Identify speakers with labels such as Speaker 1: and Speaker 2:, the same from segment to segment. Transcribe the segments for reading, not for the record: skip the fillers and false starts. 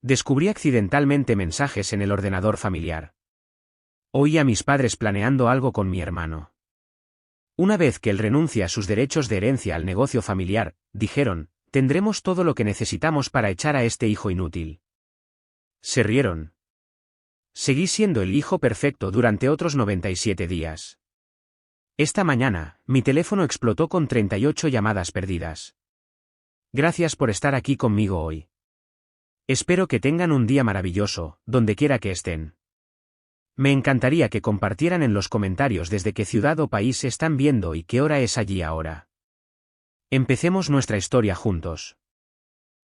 Speaker 1: Descubrí accidentalmente mensajes en el ordenador familiar. Oí a mis padres planeando algo con mi hermano. Una vez que él renuncia a sus derechos de herencia al negocio familiar, dijeron, tendremos todo lo que necesitamos para echar a este hijo inútil. Se rieron. Seguí siendo el hijo perfecto durante otros 97 días. Esta mañana, mi teléfono explotó con 38 llamadas perdidas. Gracias por estar aquí conmigo hoy. Espero que tengan un día maravilloso, donde quiera que estén. Me encantaría que compartieran en los comentarios desde qué ciudad o país están viendo y qué hora es allí ahora. Empecemos nuestra historia juntos.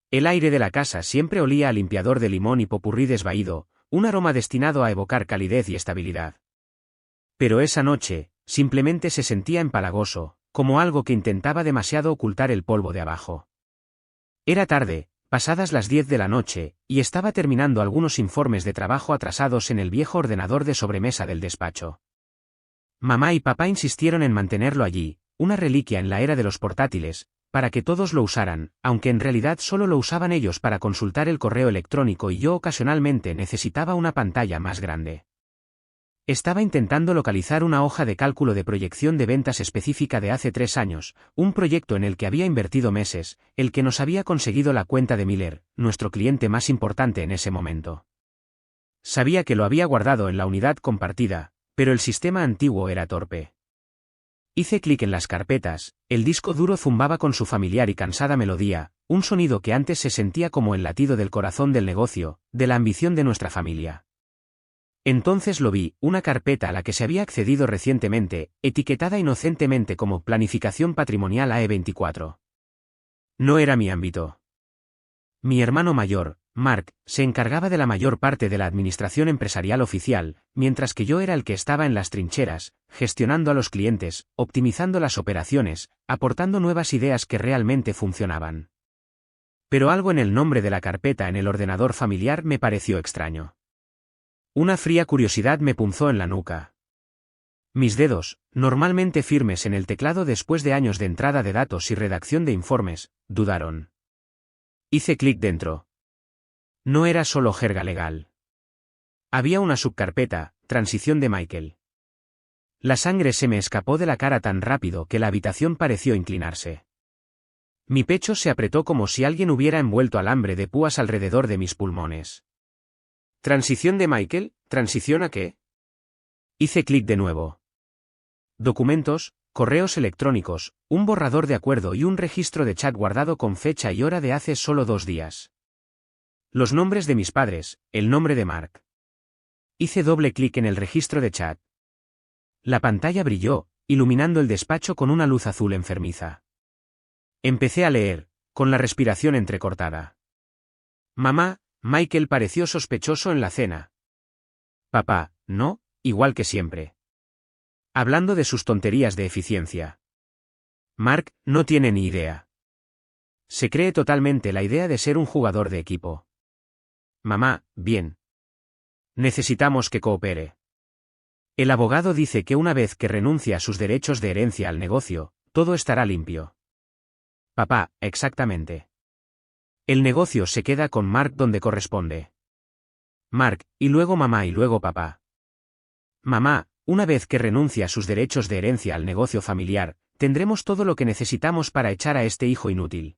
Speaker 1: El aire de la casa siempre olía a limpiador de limón y popurrí desvaído, un aroma destinado a evocar calidez y estabilidad. Pero esa noche, simplemente se sentía empalagoso, como algo que intentaba demasiado ocultar el polvo de abajo. Era tarde, pasadas las 10 de la noche, y estaba terminando algunos informes de trabajo atrasados en el viejo ordenador de sobremesa del despacho. Mamá y papá insistieron en mantenerlo allí, una reliquia en la era de los portátiles, para que todos lo usaran, aunque en realidad solo lo usaban ellos para consultar el correo electrónico y yo ocasionalmente necesitaba una pantalla más grande. Estaba intentando localizar una hoja de cálculo de proyección de ventas específica de hace 3 años, un proyecto en el que había invertido meses, el que nos había conseguido la cuenta de Miller, nuestro cliente más importante en ese momento. Sabía que lo había guardado en la unidad compartida, pero el sistema antiguo era torpe. Hice clic en las carpetas, el disco duro zumbaba con su familiar y cansada melodía, un sonido que antes se sentía como el latido del corazón del negocio, de la ambición de nuestra familia. Entonces lo vi, una carpeta a la que se había accedido recientemente, etiquetada inocentemente como Planificación Patrimonial AE24. No era mi ámbito. Mi hermano mayor, Mark, se encargaba de la mayor parte de la administración empresarial oficial, mientras que yo era el que estaba en las trincheras, gestionando a los clientes, optimizando las operaciones, aportando nuevas ideas que realmente funcionaban. Pero algo en el nombre de la carpeta en el ordenador familiar me pareció extraño. Una fría curiosidad me punzó en la nuca. Mis dedos, normalmente firmes en el teclado después de años de entrada de datos y redacción de informes, dudaron. Hice clic dentro. No era solo jerga legal. Había una subcarpeta, Transición de Michael. La sangre se me escapó de la cara tan rápido que la habitación pareció inclinarse. Mi pecho se apretó como si alguien hubiera envuelto alambre de púas alrededor de mis pulmones. ¿Transición de Michael? ¿Transición a qué? Hice clic de nuevo. Documentos, correos electrónicos, un borrador de acuerdo y un registro de chat guardado con fecha y hora de hace solo 2 días. Los nombres de mis padres, el nombre de Mark. Hice doble clic en el registro de chat. La pantalla brilló, iluminando el despacho con una luz azul enfermiza. Empecé a leer, con la respiración entrecortada. Mamá, Michael pareció sospechoso en la cena. Papá, no, igual que siempre. Hablando de sus tonterías de eficiencia. Mark, no tiene ni idea. Se cree totalmente la idea de ser un jugador de equipo. Mamá, bien. Necesitamos que coopere. El abogado dice que una vez que renuncia a sus derechos de herencia al negocio, todo estará limpio. Papá, exactamente. El negocio se queda con Mark donde corresponde. Mark, y luego mamá y luego papá. Mamá, una vez que renuncia a sus derechos de herencia al negocio familiar, tendremos todo lo que necesitamos para echar a este hijo inútil.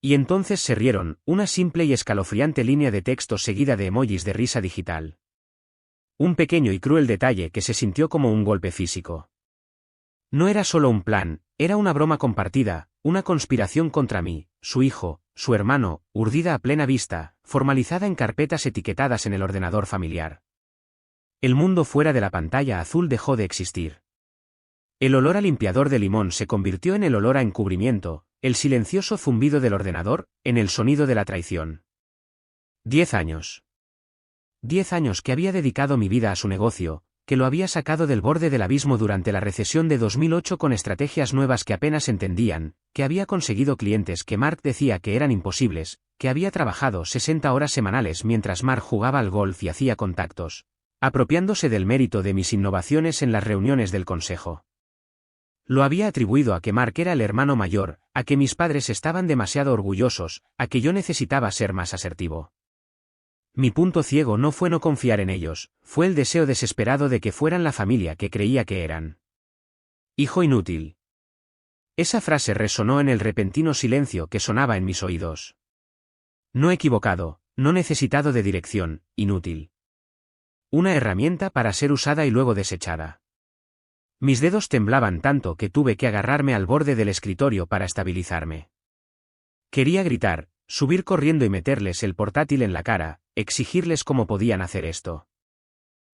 Speaker 1: Y entonces se rieron, una simple y escalofriante línea de texto seguida de emojis de risa digital. Un pequeño y cruel detalle que se sintió como un golpe físico. No era solo un plan, era una broma compartida, una conspiración contra mí, su hijo, su hermano, urdida a plena vista, formalizada en carpetas etiquetadas en el ordenador familiar. El mundo fuera de la pantalla azul dejó de existir. El olor a limpiador de limón se convirtió en el olor a encubrimiento, el silencioso zumbido del ordenador, en el sonido de la traición. 10 años. 10 años que había dedicado mi vida a su negocio, que lo había sacado del borde del abismo durante la recesión de 2008 con estrategias nuevas que apenas entendían, que había conseguido clientes que Mark decía que eran imposibles, que había trabajado 60 horas semanales mientras Mark jugaba al golf y hacía contactos, apropiándose del mérito de mis innovaciones en las reuniones del consejo. Lo había atribuido a que Mark era el hermano mayor, a que mis padres estaban demasiado orgullosos, a que yo necesitaba ser más asertivo. Mi punto ciego no fue no confiar en ellos, fue el deseo desesperado de que fueran la familia que creía que eran. Hijo inútil. Esa frase resonó en el repentino silencio que sonaba en mis oídos. No equivocado, no necesitado de dirección, inútil. Una herramienta para ser usada y luego desechada. Mis dedos temblaban tanto que tuve que agarrarme al borde del escritorio para estabilizarme. Quería gritar, subir corriendo y meterles el portátil en la cara, exigirles cómo podían hacer esto.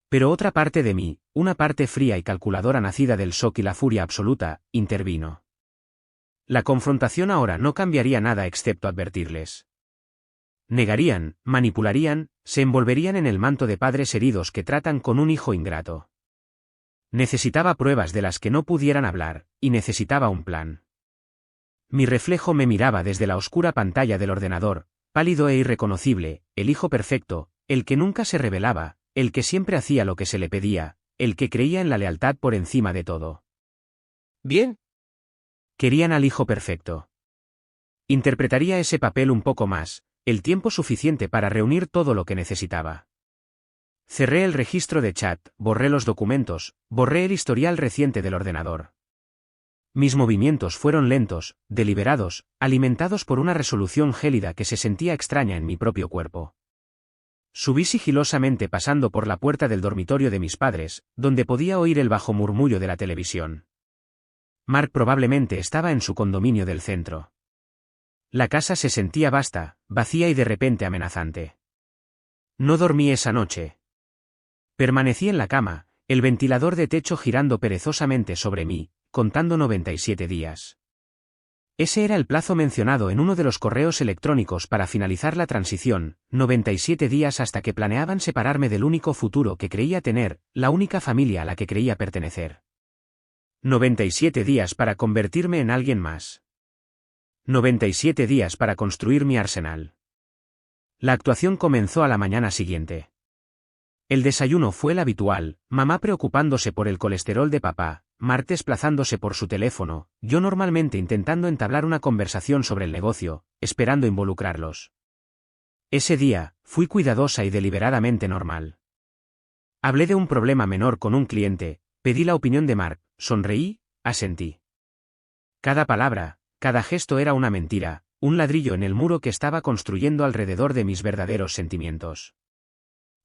Speaker 1: Pero otra parte de mí, una parte fría y calculadora nacida del shock y la furia absoluta, intervino. La confrontación ahora no cambiaría nada excepto advertirles. Negarían, manipularían, se envolverían en el manto de padres heridos que tratan con un hijo ingrato. Necesitaba pruebas de las que no pudieran hablar, y necesitaba un plan. Mi reflejo me miraba desde la oscura pantalla del ordenador, pálido e irreconocible, el hijo perfecto, el que nunca se rebelaba, el que siempre hacía lo que se le pedía, el que creía en la lealtad por encima de todo.
Speaker 2: Bien.
Speaker 1: Querían al hijo perfecto. Interpretaría ese papel un poco más, el tiempo suficiente para reunir todo lo que necesitaba. Cerré el registro de chat, borré los documentos, borré el historial reciente del ordenador. Mis movimientos fueron lentos, deliberados, alimentados por una resolución gélida que se sentía extraña en mi propio cuerpo. Subí sigilosamente pasando por la puerta del dormitorio de mis padres, donde podía oír el bajo murmullo de la televisión. Mark probablemente estaba en su condominio del centro. La casa se sentía vasta, vacía y de repente amenazante. No dormí esa noche. Permanecí en la cama, el ventilador de techo girando perezosamente sobre mí, contando 97 días. Ese era el plazo mencionado en uno de los correos electrónicos para finalizar la transición, 97 días hasta que planeaban separarme del único futuro que creía tener, la única familia a la que creía pertenecer. 97 días para convertirme en alguien más. 97 días para construir mi arsenal. La actuación comenzó a la mañana siguiente. El desayuno fue el habitual, mamá preocupándose por el colesterol de papá, Mark desplazándose por su teléfono, yo normalmente intentando entablar una conversación sobre el negocio, esperando involucrarlos. Ese día, fui cuidadosa y deliberadamente normal. Hablé de un problema menor con un cliente, pedí la opinión de Mark, sonreí, asentí. Cada palabra, cada gesto era una mentira, un ladrillo en el muro que estaba construyendo alrededor de mis verdaderos sentimientos.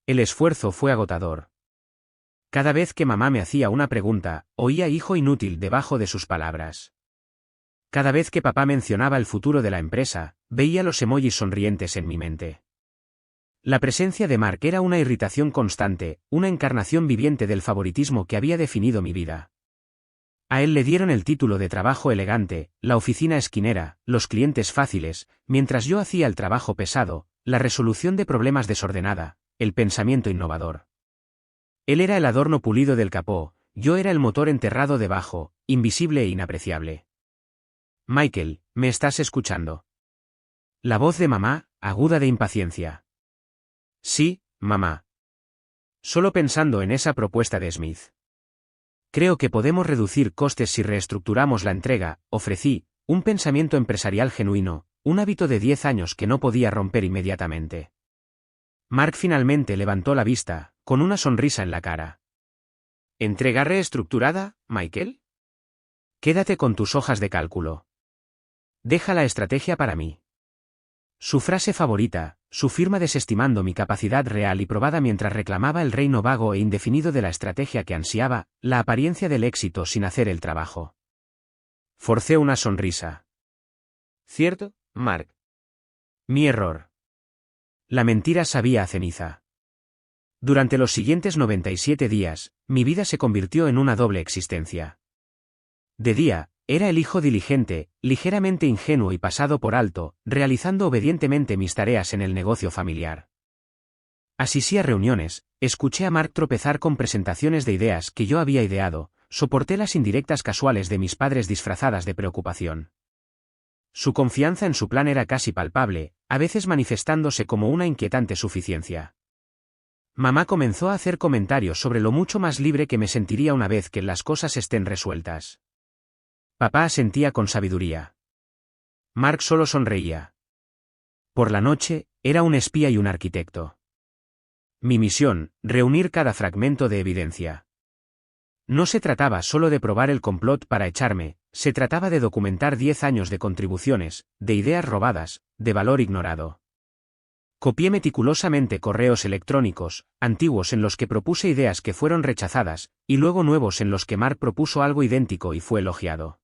Speaker 1: El esfuerzo fue agotador. Cada vez que mamá me hacía una pregunta, oía hijo inútil debajo de sus palabras. Cada vez que papá mencionaba el futuro de la empresa, veía los emojis sonrientes en mi mente. La presencia de Mark era una irritación constante, una encarnación viviente del favoritismo que había definido mi vida. A él le dieron el título de trabajo elegante, la oficina esquinera, los clientes fáciles, mientras yo hacía el trabajo pesado, la resolución de problemas desordenada, el pensamiento innovador. Él era el adorno pulido del capó, yo era el motor enterrado debajo, invisible e inapreciable. Michael, ¿me estás escuchando? La voz de mamá, aguda de impaciencia. Sí, mamá. Solo pensando en esa propuesta de Smith. Creo que podemos reducir costes si reestructuramos la entrega, ofrecí, un pensamiento empresarial genuino, un hábito de 10 años que no podía romper inmediatamente. Mark finalmente levantó la vista, con una sonrisa en la cara. ¿Entrega reestructurada, Michael? Quédate con tus hojas de cálculo. Deja la estrategia para mí. Su frase favorita, su firma desestimando mi capacidad real y probada mientras reclamaba el reino vago e indefinido de la estrategia que ansiaba, la apariencia del éxito sin hacer el trabajo. Forcé una sonrisa.
Speaker 2: ¿Cierto, Mark?
Speaker 1: Mi error. La mentira sabía a ceniza. Durante los siguientes 97 días, mi vida se convirtió en una doble existencia. De día, era el hijo diligente, ligeramente ingenuo y pasado por alto, realizando obedientemente mis tareas en el negocio familiar. Asistí a reuniones, escuché a Mark tropezar con presentaciones de ideas que yo había ideado, soporté las indirectas casuales de mis padres disfrazadas de preocupación. Su confianza en su plan era casi palpable, a veces manifestándose como una inquietante suficiencia. Mamá comenzó a hacer comentarios sobre lo mucho más libre que me sentiría una vez que las cosas estén resueltas. Papá asentía con sabiduría. Mark solo sonreía. Por la noche, era un espía y un arquitecto. Mi misión, reunir cada fragmento de evidencia. No se trataba solo de probar el complot para echarme, se trataba de documentar 10 años de contribuciones, de ideas robadas, de valor ignorado. Copié meticulosamente correos electrónicos, antiguos en los que propuse ideas que fueron rechazadas, y luego nuevos en los que Mark propuso algo idéntico y fue elogiado.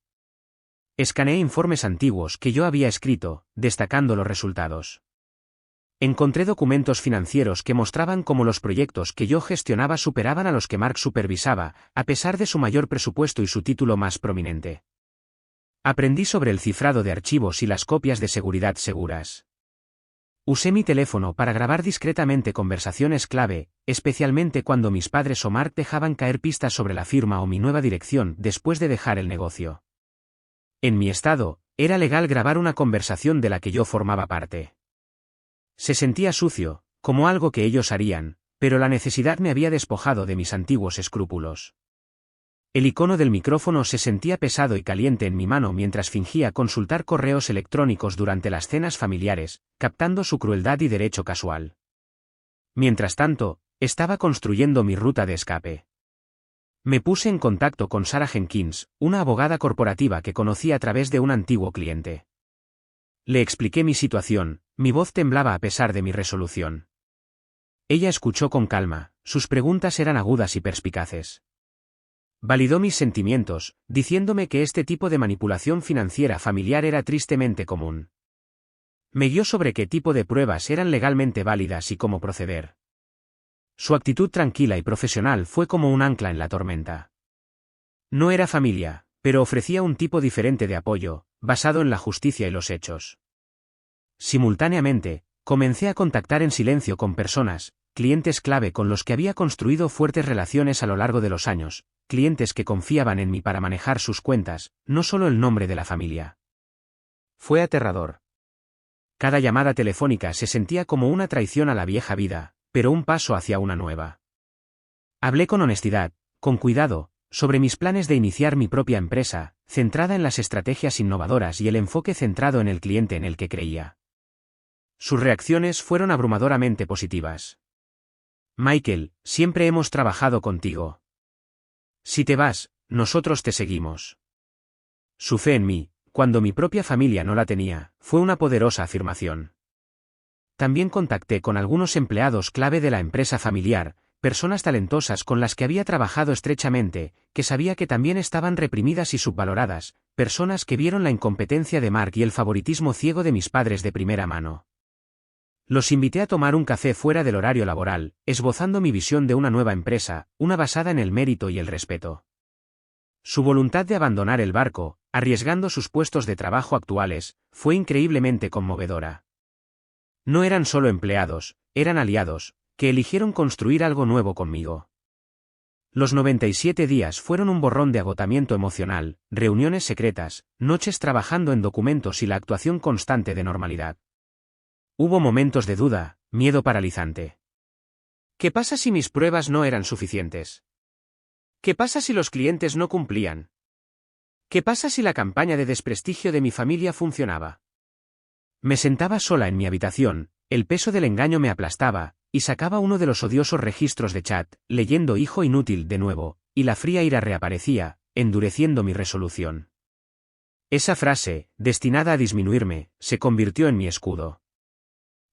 Speaker 1: Escaneé informes antiguos que yo había escrito, destacando los resultados. Encontré documentos financieros que mostraban cómo los proyectos que yo gestionaba superaban a los que Mark supervisaba, a pesar de su mayor presupuesto y su título más prominente. Aprendí sobre el cifrado de archivos y las copias de seguridad seguras. Usé mi teléfono para grabar discretamente conversaciones clave, especialmente cuando mis padres o Mark dejaban caer pistas sobre la firma o mi nueva dirección después de dejar el negocio. En mi estado, era legal grabar una conversación de la que yo formaba parte. Se sentía sucio, como algo que ellos harían, pero la necesidad me había despojado de mis antiguos escrúpulos. El icono del micrófono se sentía pesado y caliente en mi mano mientras fingía consultar correos electrónicos durante las cenas familiares, captando su crueldad y derecho casual. Mientras tanto, estaba construyendo mi ruta de escape. Me puse en contacto con Sarah Jenkins, una abogada corporativa que conocí a través de un antiguo cliente. Le expliqué mi situación, mi voz temblaba a pesar de mi resolución. Ella escuchó con calma, sus preguntas eran agudas y perspicaces. Validó mis sentimientos, diciéndome que este tipo de manipulación financiera familiar era tristemente común. Me guió sobre qué tipo de pruebas eran legalmente válidas y cómo proceder. Su actitud tranquila y profesional fue como un ancla en la tormenta. No era familia, pero ofrecía un tipo diferente de apoyo, basado en la justicia y los hechos. Simultáneamente, comencé a contactar en silencio con personas, clientes clave con los que había construido fuertes relaciones a lo largo de los años, clientes que confiaban en mí para manejar sus cuentas, no solo el nombre de la familia. Fue aterrador. Cada llamada telefónica se sentía como una traición a la vieja vida, pero un paso hacia una nueva. Hablé con honestidad, con cuidado, sobre mis planes de iniciar mi propia empresa, centrada en las estrategias innovadoras y el enfoque centrado en el cliente en el que creía. Sus reacciones fueron abrumadoramente positivas. Michael, siempre hemos trabajado contigo. Si te vas, nosotros te seguimos. Su fe en mí, cuando mi propia familia no la tenía, fue una poderosa afirmación. También contacté con algunos empleados clave de la empresa familiar, personas talentosas con las que había trabajado estrechamente, que sabía que también estaban reprimidas y subvaloradas, personas que vieron la incompetencia de Mark y el favoritismo ciego de mis padres de primera mano. Los invité a tomar un café fuera del horario laboral, esbozando mi visión de una nueva empresa, una basada en el mérito y el respeto. Su voluntad de abandonar el barco, arriesgando sus puestos de trabajo actuales, fue increíblemente conmovedora. No eran solo empleados, eran aliados, que eligieron construir algo nuevo conmigo. Los 97 días fueron un borrón de agotamiento emocional, reuniones secretas, noches trabajando en documentos y la actuación constante de normalidad. Hubo momentos de duda, miedo paralizante. ¿Qué pasa si mis pruebas no eran suficientes? ¿Qué pasa si los clientes no cumplían? ¿Qué pasa si la campaña de desprestigio de mi familia funcionaba? Me sentaba sola en mi habitación, el peso del engaño me aplastaba, y sacaba uno de los odiosos registros de chat, leyendo hijo inútil de nuevo, y la fría ira reaparecía, endureciendo mi resolución. Esa frase, destinada a disminuirme, se convirtió en mi escudo.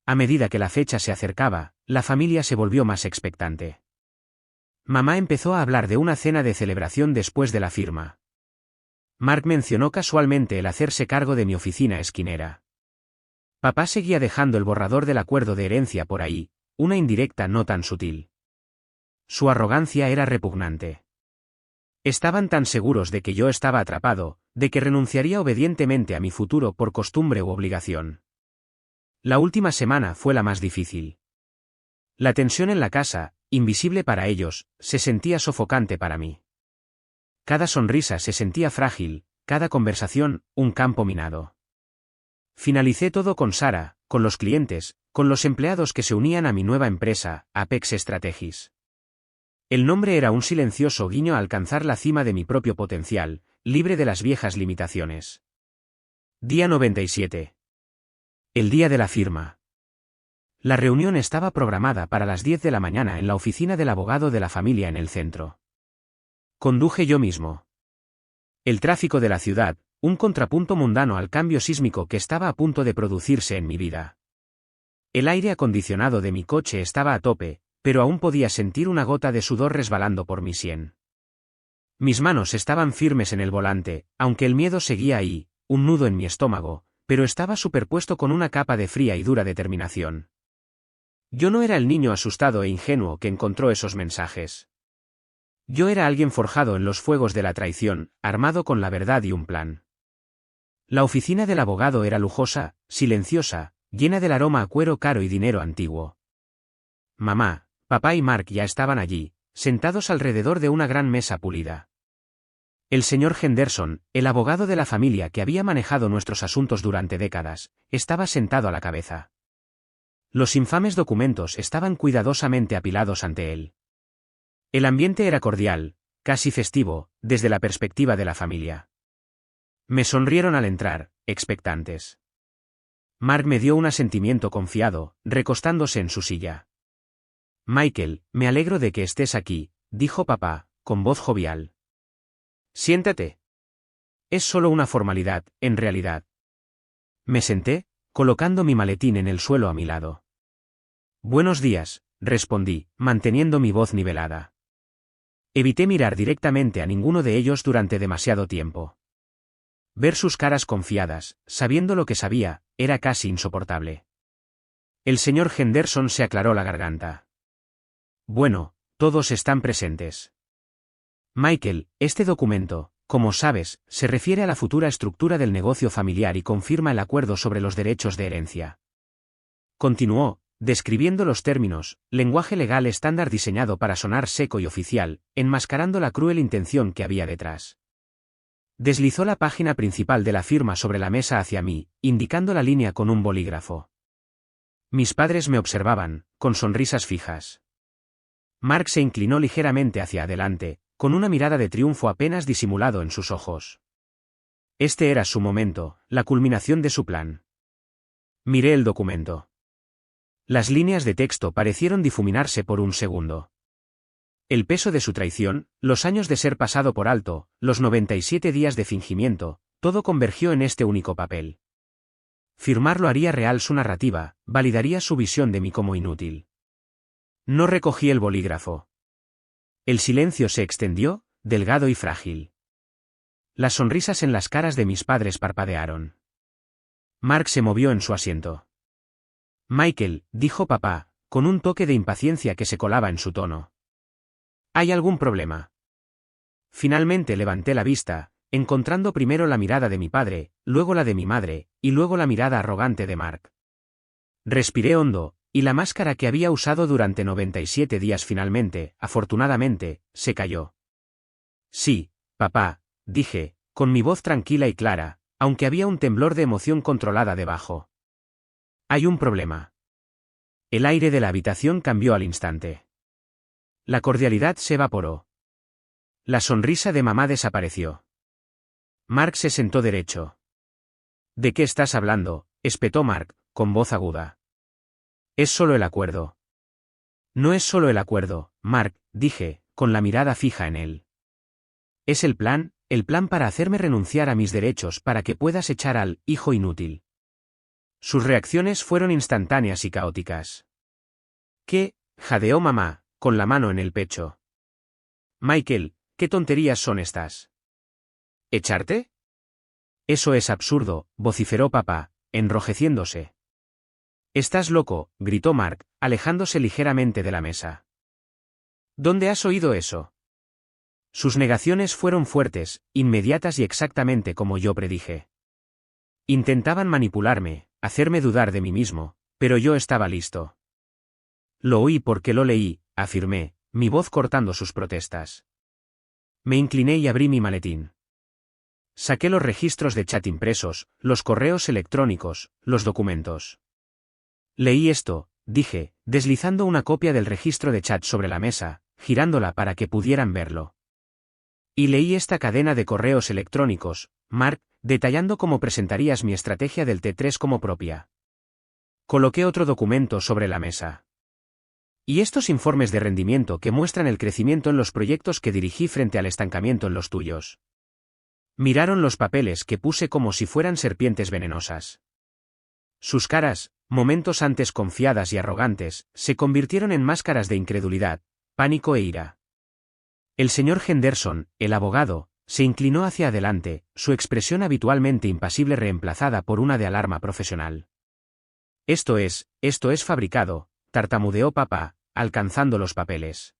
Speaker 1: A medida que la fecha se acercaba, la familia se volvió más expectante. Mamá empezó a hablar de una cena de celebración después de la firma. Mark mencionó casualmente el hacerse cargo de mi oficina esquinera. Papá seguía dejando el borrador del acuerdo de herencia por ahí, una indirecta no tan sutil. Su arrogancia era repugnante. Estaban tan seguros de que yo estaba atrapado, de que renunciaría obedientemente a mi futuro por costumbre u obligación. La última semana fue la más difícil. La tensión en la casa, invisible para ellos, se sentía sofocante para mí. Cada sonrisa se sentía frágil, cada conversación, un campo minado. Finalicé todo con Sarah, con los clientes, con los empleados que se unían a mi nueva empresa, Apex Strategies. El nombre era un silencioso guiño a alcanzar la cima de mi propio potencial, libre de las viejas limitaciones. Día 97. El día de la firma. La reunión estaba programada para las 10 de la mañana en la oficina del abogado de la familia en el centro. Conduje yo mismo. El tráfico de la ciudad, un contrapunto mundano al cambio sísmico que estaba a punto de producirse en mi vida. El aire acondicionado de mi coche estaba a tope, pero aún podía sentir una gota de sudor resbalando por mi sien. Mis manos estaban firmes en el volante, aunque el miedo seguía ahí, un nudo en mi estómago, pero estaba superpuesto con una capa de fría y dura determinación. Yo no era el niño asustado e ingenuo que encontró esos mensajes. Yo era alguien forjado en los fuegos de la traición, armado con la verdad y un plan. La oficina del abogado era lujosa, silenciosa, llena del aroma a cuero caro y dinero antiguo. Mamá, papá y Mark ya estaban allí, sentados alrededor de una gran mesa pulida. El señor Henderson, el abogado de la familia que había manejado nuestros asuntos durante décadas, estaba sentado a la cabeza. Los infames documentos estaban cuidadosamente apilados ante él. El ambiente era cordial, casi festivo, desde la perspectiva de la familia. Me sonrieron al entrar, expectantes. Mark me dio un asentimiento confiado, recostándose en su silla. Michael, me alegro de que estés aquí, dijo papá, con voz jovial. Siéntate. Es solo una formalidad, en realidad. Me senté, colocando mi maletín en el suelo a mi lado. Buenos días, respondí, manteniendo mi voz nivelada. Evité mirar directamente a ninguno de ellos durante demasiado tiempo. Ver sus caras confiadas, sabiendo lo que sabía, era casi insoportable. El señor Henderson se aclaró la garganta. Bueno, todos están presentes. Michael, este documento, como sabes, se refiere a la futura estructura del negocio familiar y confirma el acuerdo sobre los derechos de herencia. Continuó, describiendo los términos, lenguaje legal estándar diseñado para sonar seco y oficial, enmascarando la cruel intención que había detrás. Deslizó la página principal de la firma sobre la mesa hacia mí, indicando la línea con un bolígrafo. Mis padres me observaban, con sonrisas fijas. Mark se inclinó ligeramente hacia adelante, con una mirada de triunfo apenas disimulado en sus ojos. Este era su momento, la culminación de su plan. Miré el documento. Las líneas de texto parecieron difuminarse por un segundo. El peso de su traición, los años de ser pasado por alto, los 97 días de fingimiento, todo convergió en este único papel. Firmarlo haría real su narrativa, validaría su visión de mí como inútil. No recogí el bolígrafo. El silencio se extendió, delgado y frágil. Las sonrisas en las caras de mis padres parpadearon. Mark se movió en su asiento. Michael, dijo papá, con un toque de impaciencia que se colaba en su tono. ¿Hay algún problema? Finalmente levanté la vista, encontrando primero la mirada de mi padre, luego la de mi madre, y luego la mirada arrogante de Mark. Respiré hondo, y la máscara que había usado durante 97 días finalmente, afortunadamente, se cayó. Sí, papá, dije, con mi voz tranquila y clara, aunque había un temblor de emoción controlada debajo. Hay un problema. El aire de la habitación cambió al instante. La cordialidad se evaporó. La sonrisa de mamá desapareció. Mark se sentó derecho. ¿De qué estás hablando?, espetó Mark, con voz aguda. Es solo el acuerdo. No es solo el acuerdo, Mark, dije, con la mirada fija en él. Es el plan para hacerme renunciar a mis derechos para que puedas echar al hijo inútil. Sus reacciones fueron instantáneas y caóticas. ¿Qué?, jadeó mamá, con la mano en el pecho. Michael, ¿qué tonterías son estas? ¿Echarte? Eso es absurdo, vociferó papá, enrojeciéndose. Estás loco, gritó Mark, alejándose ligeramente de la mesa. ¿Dónde has oído eso? Sus negaciones fueron fuertes, inmediatas y exactamente como yo predije. Intentaban manipularme, hacerme dudar de mí mismo, pero yo estaba listo. Lo oí porque lo leí, afirmé, mi voz cortando sus protestas. Me incliné y abrí mi maletín. Saqué los registros de chat impresos, los correos electrónicos, los documentos. Leí esto, dije, deslizando una copia del registro de chat sobre la mesa, girándola para que pudieran verlo. Y leí esta cadena de correos electrónicos, Mark, detallando cómo presentarías mi estrategia del T3 como propia. Coloqué otro documento sobre la mesa. ¿Y estos informes de rendimiento que muestran el crecimiento en los proyectos que dirigí frente al estancamiento en los tuyos? Miraron los papeles que puse como si fueran serpientes venenosas. Sus caras, momentos antes confiadas y arrogantes, se convirtieron en máscaras de incredulidad, pánico e ira. El señor Henderson, el abogado, se inclinó hacia adelante, su expresión habitualmente impasible reemplazada por una de alarma profesional. Esto es fabricado, tartamudeó papá, alcanzando los papeles.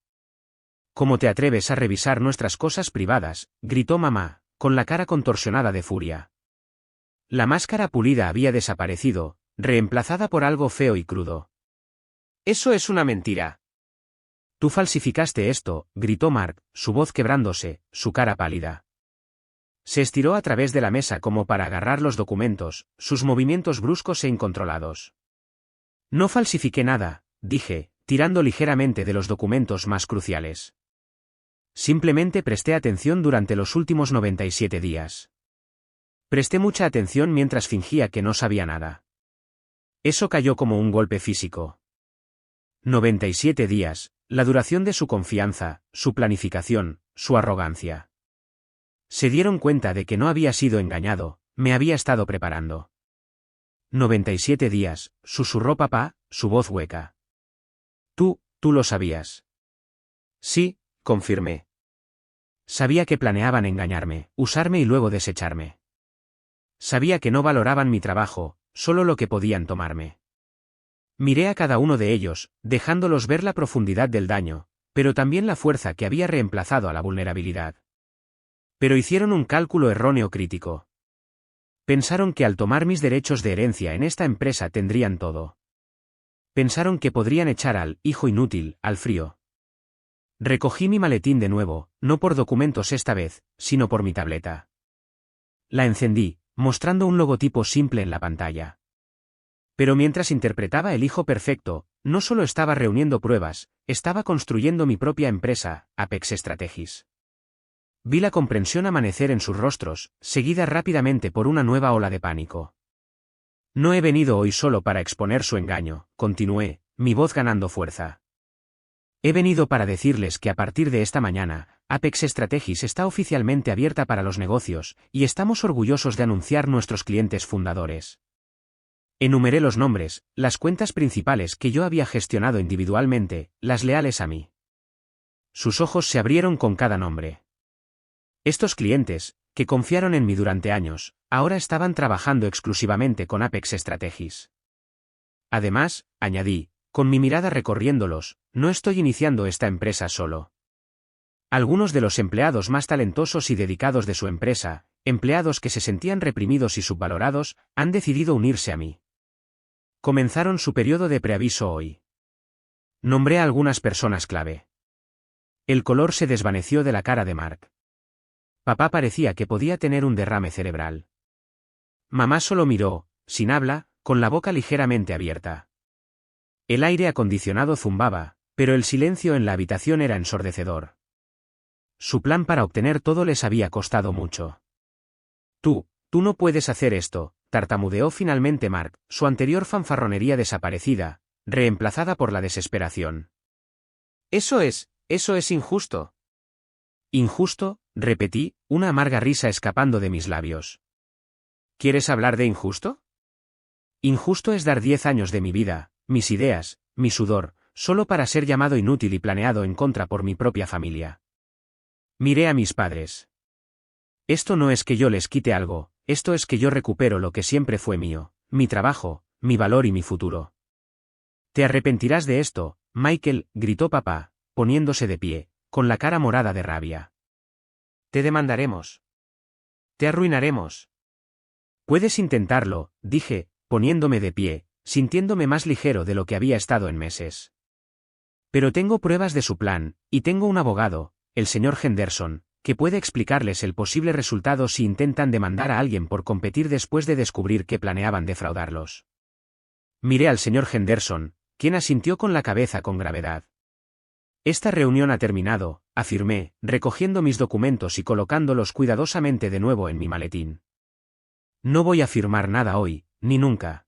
Speaker 1: ¿Cómo te atreves a revisar nuestras cosas privadas?, gritó mamá, con la cara contorsionada de furia. La máscara pulida había desaparecido, reemplazada por algo feo y crudo.
Speaker 2: Eso es una mentira.
Speaker 1: Tú falsificaste esto, gritó Mark, su voz quebrándose, su cara pálida. Se estiró a través de la mesa como para agarrar los documentos, sus movimientos bruscos e incontrolados. No falsifiqué nada, dije, tirando ligeramente de los documentos más cruciales. Simplemente presté atención durante los últimos 97 días. Presté mucha atención mientras fingía que no sabía nada. Eso cayó como un golpe físico. 97 días, la duración de su confianza, su planificación, su arrogancia. Se dieron cuenta de que no había sido engañado, me había estado preparando. 97 días, susurró papá, su voz hueca. Tú lo sabías.
Speaker 2: Sí, confirmé.
Speaker 1: Sabía que planeaban engañarme, usarme y luego desecharme. Sabía que no valoraban mi trabajo, solo lo que podían tomarme. Miré a cada uno de ellos, dejándolos ver la profundidad del daño, pero también la fuerza que había reemplazado a la vulnerabilidad. Pero hicieron un cálculo erróneo crítico. Pensaron que al tomar mis derechos de herencia en esta empresa tendrían todo. Pensaron que podrían echar al hijo inútil al frío. Recogí mi maletín de nuevo, no por documentos esta vez, sino por mi tableta. La encendí, mostrando un logotipo simple en la pantalla. Pero mientras interpretaba el hijo perfecto, no solo estaba reuniendo pruebas, estaba construyendo mi propia empresa, Apex Strategies. Vi la comprensión amanecer en sus rostros, seguida rápidamente por una nueva ola de pánico. No he venido hoy solo para exponer su engaño, continué, mi voz ganando fuerza. He venido para decirles que a partir de esta mañana, Apex Strategies está oficialmente abierta para los negocios, y estamos orgullosos de anunciar nuestros clientes fundadores. Enumeré los nombres, las cuentas principales que yo había gestionado individualmente, las leales a mí. Sus ojos se abrieron con cada nombre. Estos clientes, que confiaron en mí durante años, ahora estaban trabajando exclusivamente con Apex Strategies. Además, añadí, con mi mirada recorriéndolos, no estoy iniciando esta empresa solo. Algunos de los empleados más talentosos y dedicados de su empresa, empleados que se sentían reprimidos y subvalorados, han decidido unirse a mí. Comenzaron su periodo de preaviso hoy. Nombré a algunas personas clave. El color se desvaneció de la cara de Mark. Papá parecía que podía tener un derrame cerebral. Mamá solo miró, sin habla, con la boca ligeramente abierta. El aire acondicionado zumbaba, pero el silencio en la habitación era ensordecedor. Su plan para obtener todo les había costado mucho. Tú no puedes hacer esto, tartamudeó finalmente Mark, su anterior fanfarronería desaparecida, reemplazada por la desesperación.
Speaker 2: Eso es injusto.
Speaker 1: ¿Injusto?, repetí, una amarga risa escapando de mis labios.
Speaker 2: ¿Quieres hablar de injusto?
Speaker 1: Injusto es dar 10 años de mi vida, mis ideas, mi sudor, solo para ser llamado inútil y planeado en contra por mi propia familia. Miré a mis padres. Esto no es que yo les quite algo, esto es que yo recupero lo que siempre fue mío, mi trabajo, mi valor y mi futuro. Te arrepentirás de esto, Michael, gritó papá, poniéndose de pie, con la cara morada de rabia.
Speaker 2: Te demandaremos. Te arruinaremos.
Speaker 1: Puedes intentarlo, dije, poniéndome de pie, sintiéndome más ligero de lo que había estado en meses. Pero tengo pruebas de su plan, y tengo un abogado, el señor Henderson, que puede explicarles el posible resultado si intentan demandar a alguien por competir después de descubrir que planeaban defraudarlos. Miré al señor Henderson, quien asintió con la cabeza con gravedad. Esta reunión ha terminado, afirmé, recogiendo mis documentos y colocándolos cuidadosamente de nuevo en mi maletín. No voy a firmar nada hoy, ni nunca.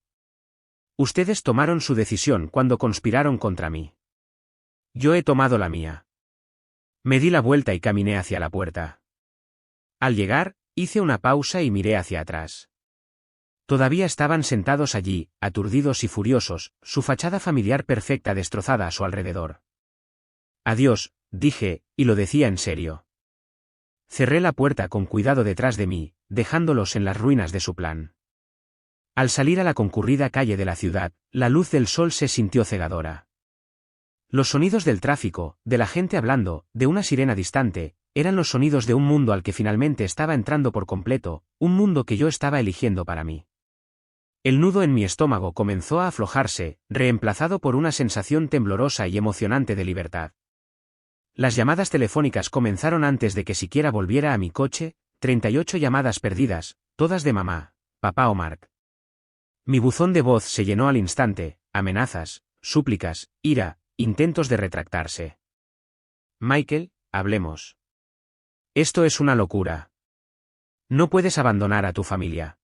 Speaker 1: Ustedes tomaron su decisión cuando conspiraron contra mí. Yo he tomado la mía. Me di la vuelta y caminé hacia la puerta. Al llegar, hice una pausa y miré hacia atrás. Todavía estaban sentados allí, aturdidos y furiosos, su fachada familiar perfecta destrozada a su alrededor. Adiós, dije, y lo decía en serio. Cerré la puerta con cuidado detrás de mí, dejándolos en las ruinas de su plan. Al salir a la concurrida calle de la ciudad, la luz del sol se sintió cegadora. Los sonidos del tráfico, de la gente hablando, de una sirena distante, eran los sonidos de un mundo al que finalmente estaba entrando por completo, un mundo que yo estaba eligiendo para mí. El nudo en mi estómago comenzó a aflojarse, reemplazado por una sensación temblorosa y emocionante de libertad. Las llamadas telefónicas comenzaron antes de que siquiera volviera a mi coche, 38 llamadas perdidas, todas de mamá, papá o Mark. Mi buzón de voz se llenó al instante, amenazas, súplicas, ira, intentos de retractarse. Michael, hablemos. Esto es una locura. No puedes abandonar a tu familia.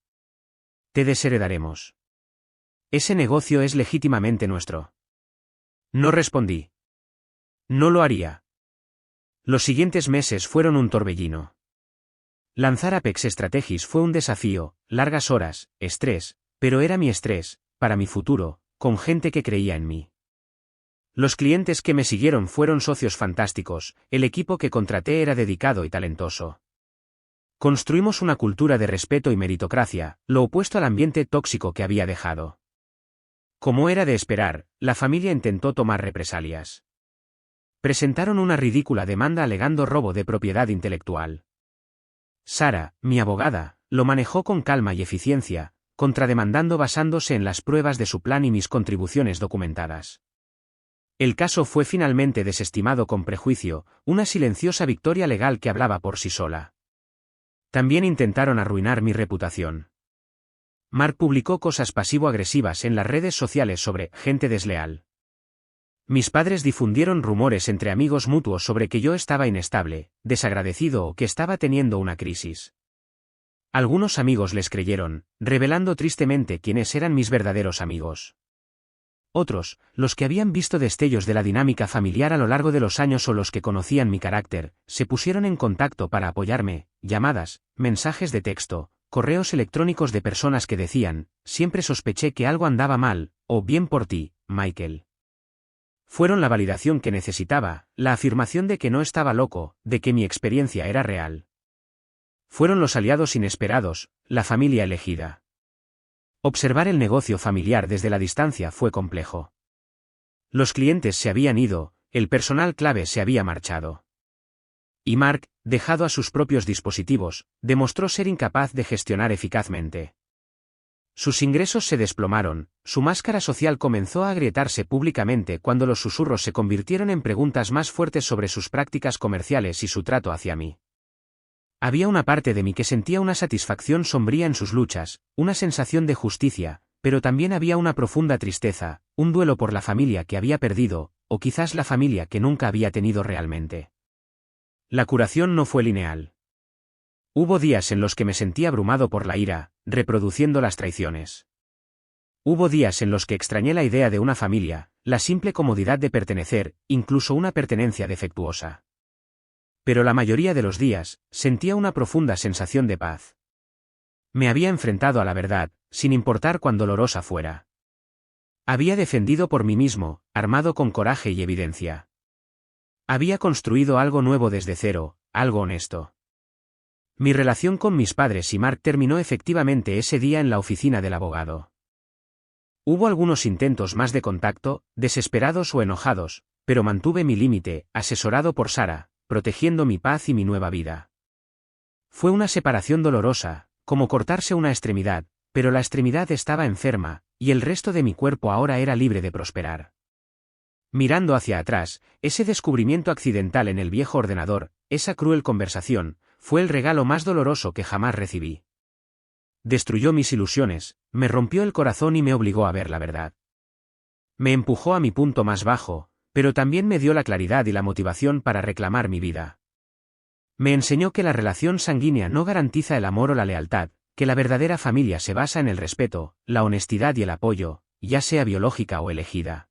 Speaker 1: Te desheredaremos. Ese negocio es legítimamente nuestro. No respondí. No lo haría. Los siguientes meses fueron un torbellino. Lanzar Apex Strategies fue un desafío, largas horas, estrés, pero era mi estrés, para mi futuro, con gente que creía en mí. Los clientes que me siguieron fueron socios fantásticos, el equipo que contraté era dedicado y talentoso. Construimos una cultura de respeto y meritocracia, lo opuesto al ambiente tóxico que había dejado. Como era de esperar, la familia intentó tomar represalias. Presentaron una ridícula demanda alegando robo de propiedad intelectual. Sara, mi abogada, lo manejó con calma y eficiencia, contrademandando basándose en las pruebas de su plan y mis contribuciones documentadas. El caso fue finalmente desestimado con prejuicio, una silenciosa victoria legal que hablaba por sí sola. También intentaron arruinar mi reputación. Mark publicó cosas pasivo-agresivas en las redes sociales sobre gente desleal. Mis padres difundieron rumores entre amigos mutuos sobre que yo estaba inestable, desagradecido o que estaba teniendo una crisis. Algunos amigos les creyeron, revelando tristemente quiénes eran mis verdaderos amigos. Otros, los que habían visto destellos de la dinámica familiar a lo largo de los años o los que conocían mi carácter, se pusieron en contacto para apoyarme, llamadas, mensajes de texto, correos electrónicos de personas que decían, siempre sospeché que algo andaba mal, o bien por ti, Michael. Fueron la validación que necesitaba, la afirmación de que no estaba loco, de que mi experiencia era real. Fueron los aliados inesperados, la familia elegida. Observar el negocio familiar desde la distancia fue complejo. Los clientes se habían ido, el personal clave se había marchado. Y Mark, dejado a sus propios dispositivos, demostró ser incapaz de gestionar eficazmente. Sus ingresos se desplomaron, su máscara social comenzó a agrietarse públicamente cuando los susurros se convirtieron en preguntas más fuertes sobre sus prácticas comerciales y su trato hacia mí. Había una parte de mí que sentía una satisfacción sombría en sus luchas, una sensación de justicia, pero también había una profunda tristeza, un duelo por la familia que había perdido, o quizás la familia que nunca había tenido realmente. La curación no fue lineal. Hubo días en los que me sentía abrumado por la ira, reproduciendo las traiciones. Hubo días en los que extrañé la idea de una familia, la simple comodidad de pertenecer, incluso una pertenencia defectuosa. Pero la mayoría de los días, sentía una profunda sensación de paz. Me había enfrentado a la verdad, sin importar cuán dolorosa fuera. Había defendido por mí mismo, armado con coraje y evidencia. Había construido algo nuevo desde cero, algo honesto. Mi relación con mis padres y Mark terminó efectivamente ese día en la oficina del abogado. Hubo algunos intentos más de contacto, desesperados o enojados, pero mantuve mi límite, asesorado por Sara, protegiendo mi paz y mi nueva vida. Fue una separación dolorosa, como cortarse una extremidad, pero la extremidad estaba enferma, y el resto de mi cuerpo ahora era libre de prosperar. Mirando hacia atrás, ese descubrimiento accidental en el viejo ordenador, esa cruel conversación, fue el regalo más doloroso que jamás recibí. Destruyó mis ilusiones, me rompió el corazón y me obligó a ver la verdad. Me empujó a mi punto más bajo, pero también me dio la claridad y la motivación para reclamar mi vida. Me enseñó que la relación sanguínea no garantiza el amor o la lealtad, que la verdadera familia se basa en el respeto, la honestidad y el apoyo, ya sea biológica o elegida.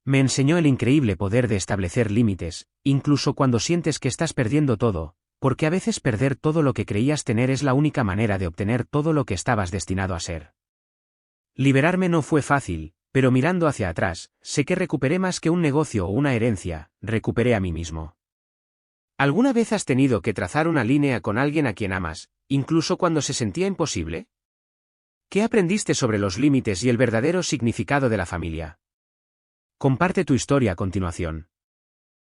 Speaker 1: Me enseñó el increíble poder de establecer límites, incluso cuando sientes que estás perdiendo todo, porque a veces perder todo lo que creías tener es la única manera de obtener todo lo que estabas destinado a ser. Liberarme no fue fácil, pero mirando hacia atrás, sé que recuperé más que un negocio o una herencia, recuperé a mí mismo.
Speaker 2: ¿Alguna vez has tenido que trazar una línea con alguien a quien amas, incluso cuando se sentía imposible? ¿Qué aprendiste sobre los límites y el verdadero significado de la familia?
Speaker 1: Comparte tu historia a continuación.